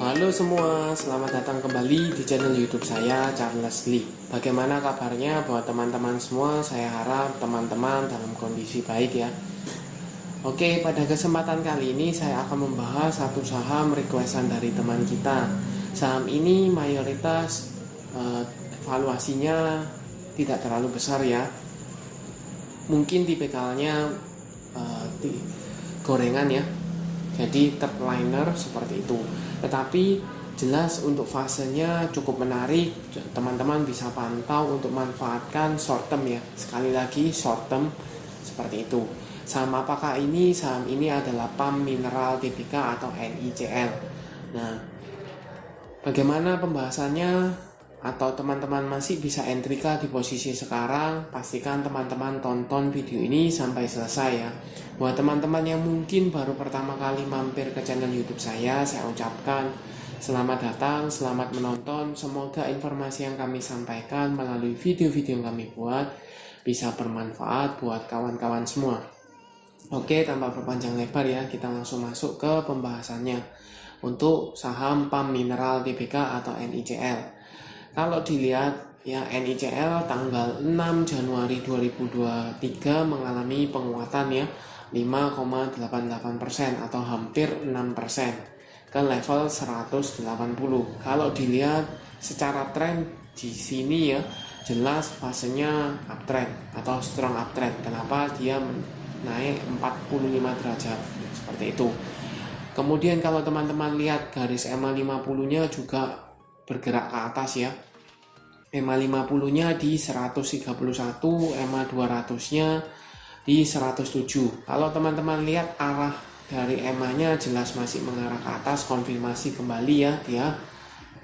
Halo semua, selamat datang kembali di channel YouTube saya, Charles Lee. Bagaimana kabarnya buat teman-teman semua? Saya harap teman-teman dalam kondisi baik ya. Oke, pada kesempatan kali ini saya akan membahas satu saham requestan dari teman kita. Saham ini mayoritas valuasinya tidak terlalu besar ya. Mungkin tipikalnya gorengan ya. Jadi third liner seperti itu. Tetapi jelas untuk fasenya cukup menarik. Teman-teman bisa pantau untuk manfaatkan short term ya. Sekali lagi short term seperti itu. Saham apakah ini? Saham ini adalah PAM Mineral Tbk atau NICL. Nah, bagaimana pembahasannya? Atau teman-teman masih bisa entry di posisi sekarang, pastikan teman-teman tonton video ini sampai selesai ya. Buat teman-teman yang mungkin baru pertama kali mampir ke channel YouTube saya ucapkan selamat datang, selamat menonton. Semoga informasi yang kami sampaikan melalui video-video yang kami buat bisa bermanfaat buat kawan-kawan semua. Oke, tanpa berpanjang lebar ya, kita langsung masuk ke pembahasannya. Untuk saham PAM Mineral Tbk atau NICL. Kalau dilihat ya, NICL tanggal 6 Januari 2023 mengalami penguatan ya 5,88% atau hampir 6% ke level 180. Kalau dilihat secara tren di sini ya, jelas fasenya uptrend atau strong uptrend. Kenapa dia naik 45 derajat seperti itu. Kemudian kalau teman-teman lihat garis EMA 50-nya juga bergerak ke atas ya. EMA 50-nya di 131, EMA 200-nya di 107. Kalau teman-teman lihat arah dari EMA-nya jelas masih mengarah ke atas, konfirmasi kembali ya, dia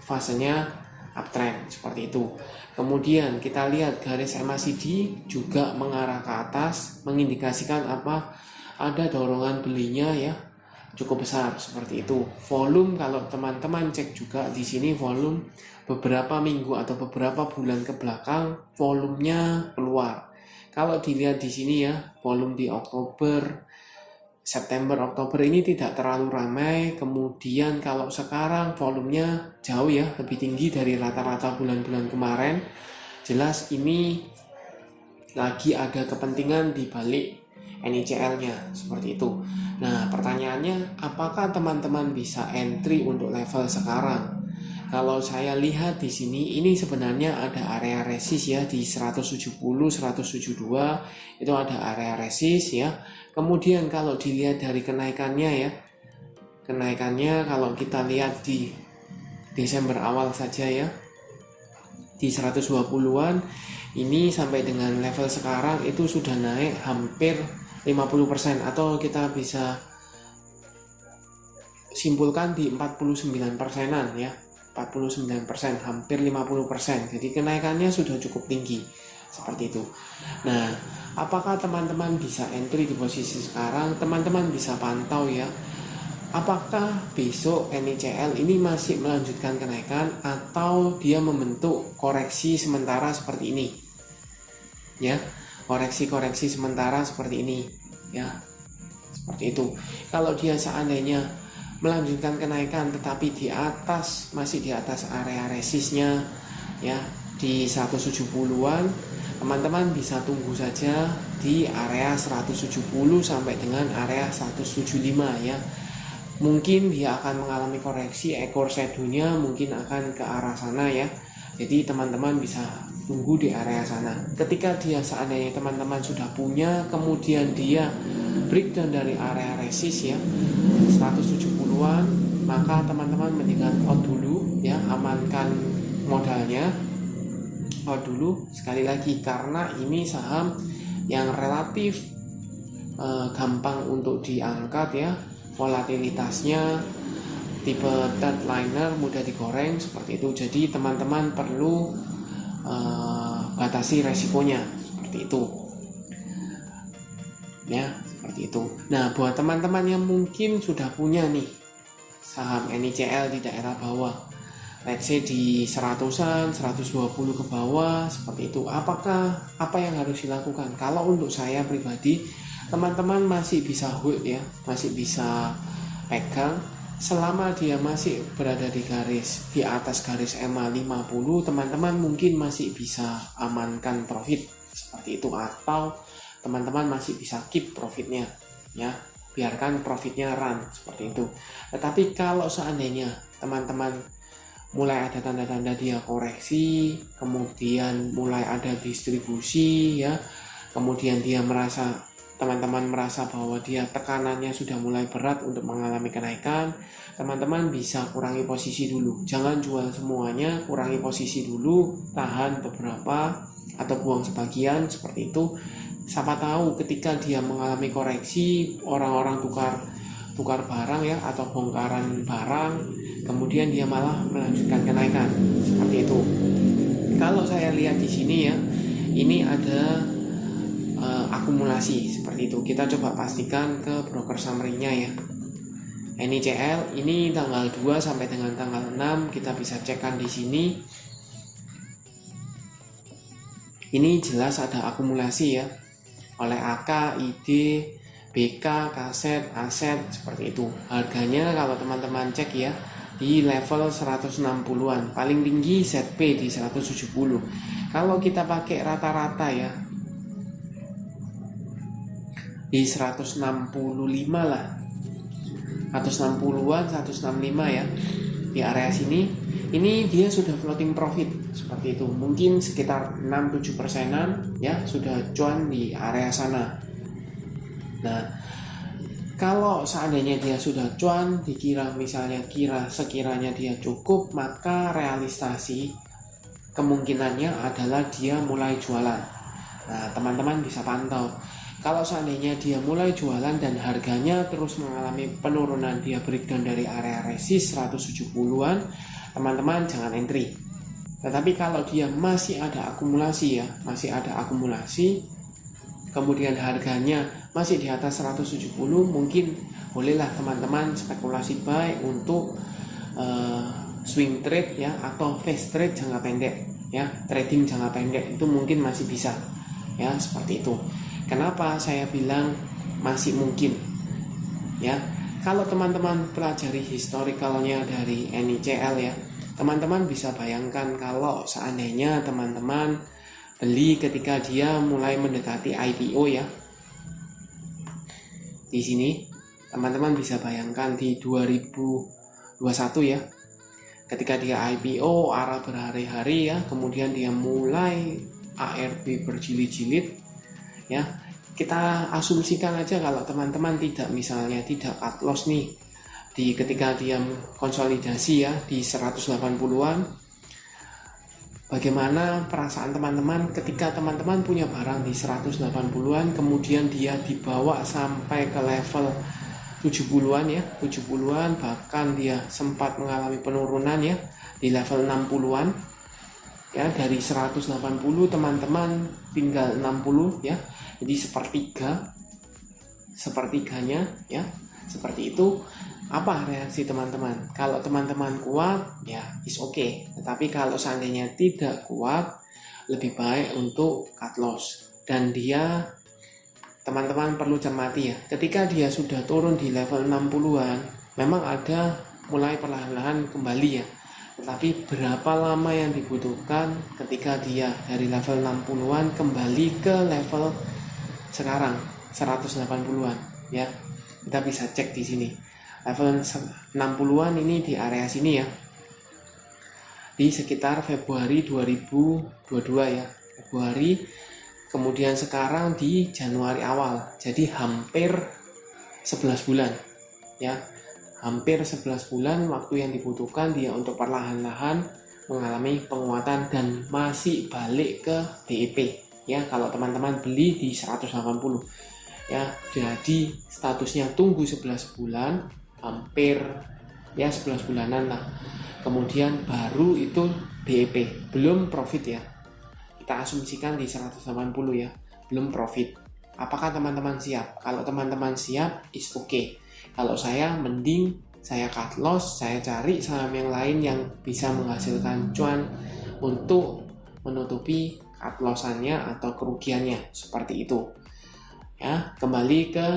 fasenya uptrend seperti itu. Kemudian kita lihat garis MACD juga mengarah ke atas, mengindikasikan apa? Ada dorongan belinya ya, cukup besar seperti itu. Volume kalau teman-teman cek juga di sini volume beberapa minggu atau beberapa bulan ke belakang volumenya keluar. Kalau dilihat di sini ya, volume di Oktober, September, Oktober ini tidak terlalu ramai. Kemudian kalau sekarang volumenya jauh ya, lebih tinggi dari rata-rata bulan-bulan kemarin. Jelas ini lagi ada kepentingan di balik NICL-nya seperti itu. Nah, pertanyaannya apakah teman-teman bisa entry untuk level sekarang? Kalau saya lihat di sini ini sebenarnya ada area resist ya di 170, 172 itu ada area resist ya. Kemudian kalau dilihat dari kenaikannya ya. Kenaikannya kalau kita lihat di Desember awal saja ya. Di 120-an ini sampai dengan level sekarang itu sudah naik hampir 50% atau kita bisa simpulkan di 49%-an ya, 49%, hampir 50%. Jadi kenaikannya sudah cukup tinggi seperti itu. Nah, apakah teman-teman bisa entry di posisi sekarang? Teman-teman bisa pantau ya, apakah besok NICL ini masih melanjutkan kenaikan atau dia membentuk koreksi sementara seperti ini ya, koreksi sementara seperti ini ya, seperti itu. Kalau dia seandainya melanjutkan kenaikan tetapi di atas, masih di atas area resistnya ya di 170-an, teman-teman bisa tunggu saja di area 170 sampai dengan area 175 ya. Mungkin dia akan mengalami koreksi, ekor shadownya mungkin akan ke arah sana ya. Jadi teman-teman bisa tunggu di area sana. Ketika dia seandainya teman-teman sudah punya, kemudian dia breakdown dari area resist ya 170-an, maka teman-teman mendingan out dulu ya, amankan modalnya, out dulu. Sekali lagi karena ini saham yang relatif gampang untuk diangkat ya, volatilitasnya tipe third liner, mudah digoreng seperti itu. Jadi teman-teman perlu batasi resikonya seperti itu ya, seperti itu. Nah, buat teman-teman yang mungkin sudah punya nih saham NICL di daerah bawah, let's say di 100-an, 120 ke bawah seperti itu, apa yang harus dilakukan? Kalau untuk saya pribadi, teman-teman masih bisa hold ya, masih bisa pegang selama dia masih berada di atas garis EMA 50, teman-teman mungkin masih bisa amankan profit seperti itu, atau teman-teman masih bisa keep profitnya ya, biarkan profitnya run seperti itu. Tetapi kalau seandainya teman-teman mulai ada tanda-tanda dia koreksi, kemudian mulai ada distribusi ya, kemudian teman-teman merasa bahwa dia tekanannya sudah mulai berat untuk mengalami kenaikan, teman-teman bisa kurangi posisi dulu. Jangan jual semuanya, kurangi posisi dulu, tahan beberapa atau buang sebagian seperti itu. Siapa tahu ketika dia mengalami koreksi, orang-orang tukar barang ya, atau bongkaran barang, kemudian dia malah melanjutkan kenaikan seperti itu. Kalau saya lihat di sini ya, ini ada akumulasi seperti itu. Kita coba pastikan ke broker summary-nya ya. NICL ini tanggal 2 sampai dengan tanggal 6 kita bisa cekkan di sini. Ini jelas ada akumulasi ya, oleh AK, ID, BK, kaset, aset seperti itu. Harganya kalau teman-teman cek ya, di level 160-an, paling tinggi ZP di 170. Kalau kita pakai rata-rata ya, di 165 lah, 160-an, 165 ya, di area sini. Ini dia sudah floating profit seperti itu, mungkin sekitar 6-7%an ya, sudah cuan di area sana. Nah, kalau seandainya dia sudah cuan, sekiranya dia cukup, maka realisasi kemungkinannya adalah dia mulai jualan. Nah, teman-teman bisa pantau. Kalau seandainya dia mulai jualan dan harganya terus mengalami penurunan, dia breakdown dari area resist 170-an, teman-teman jangan entry. Tetapi kalau dia masih ada akumulasi ya, kemudian harganya masih di atas 170, mungkin bolehlah teman-teman spekulasi buy untuk swing trade ya, atau fast trade jangka pendek ya, trading jangka pendek itu mungkin masih bisa ya, seperti itu. Kenapa saya bilang masih mungkin ya? Kalau teman-teman pelajari historicalnya dari NICL ya, teman-teman bisa bayangkan kalau seandainya teman-teman beli ketika dia mulai mendekati IPO ya. Di sini teman-teman bisa bayangkan di 2021 ya, ketika dia IPO arah berhari-hari ya, kemudian dia mulai ARB berjilid-jilid ya. Kita asumsikan aja kalau teman-teman tidak cut loss nih ketika dia konsolidasi ya di 180-an, bagaimana perasaan teman-teman ketika teman-teman punya barang di 180-an, kemudian dia dibawa sampai ke level 70-an ya, 70-an, bahkan dia sempat mengalami penurunan ya di level 60-an ya, dari 180 teman-teman tinggal 60 ya, jadi sepertiganya ya, seperti itu. Apa reaksi teman-teman? Kalau teman-teman kuat ya is okay, tetapi kalau seandainya tidak kuat, lebih baik untuk cut loss. Dan teman-teman perlu cermati ya, ketika dia sudah turun di level 60-an, memang ada mulai perlahan-lahan kembali ya, tetapi berapa lama yang dibutuhkan ketika dia dari level 60-an kembali ke level sekarang 180-an ya? Kita bisa cek di sini. Level 60-an ini di area sini ya, di sekitar Februari 2022 ya, Februari, kemudian sekarang di Januari awal, jadi hampir 11 bulan ya, hampir 11 bulan waktu yang dibutuhkan dia untuk perlahan-lahan mengalami penguatan dan masih balik ke BEP ya, kalau teman-teman beli di 180 ya. Jadi statusnya tunggu 11 bulan, hampir ya 11 bulanan lah, kemudian baru itu BEP, belum profit ya. Kita asumsikan di 180 ya, belum profit. Apakah teman-teman siap? Kalau teman-teman siap is okay. Kalau saya mending saya cut loss, saya cari saham yang lain yang bisa menghasilkan cuan untuk menutupi cut lossannya atau kerugiannya, seperti itu ya. Kembali ke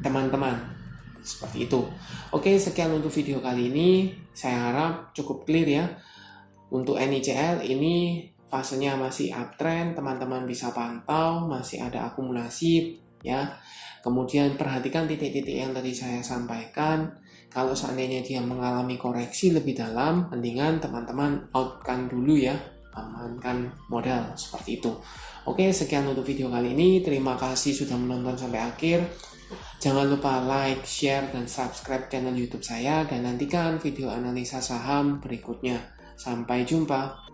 teman-teman seperti itu. Oke, sekian untuk video kali ini. Saya harap cukup clear ya. Untuk NICL ini fasenya masih uptrend, teman-teman bisa pantau, masih ada akumulasi ya. Kemudian perhatikan titik-titik yang tadi saya sampaikan. Kalau seandainya dia mengalami koreksi lebih dalam, mendingan teman-teman outkan dulu ya, amankan modal seperti itu. Oke, sekian untuk video kali ini. Terima kasih sudah menonton sampai akhir. Jangan lupa like, share, dan subscribe channel YouTube saya, dan nantikan video analisa saham berikutnya. Sampai jumpa.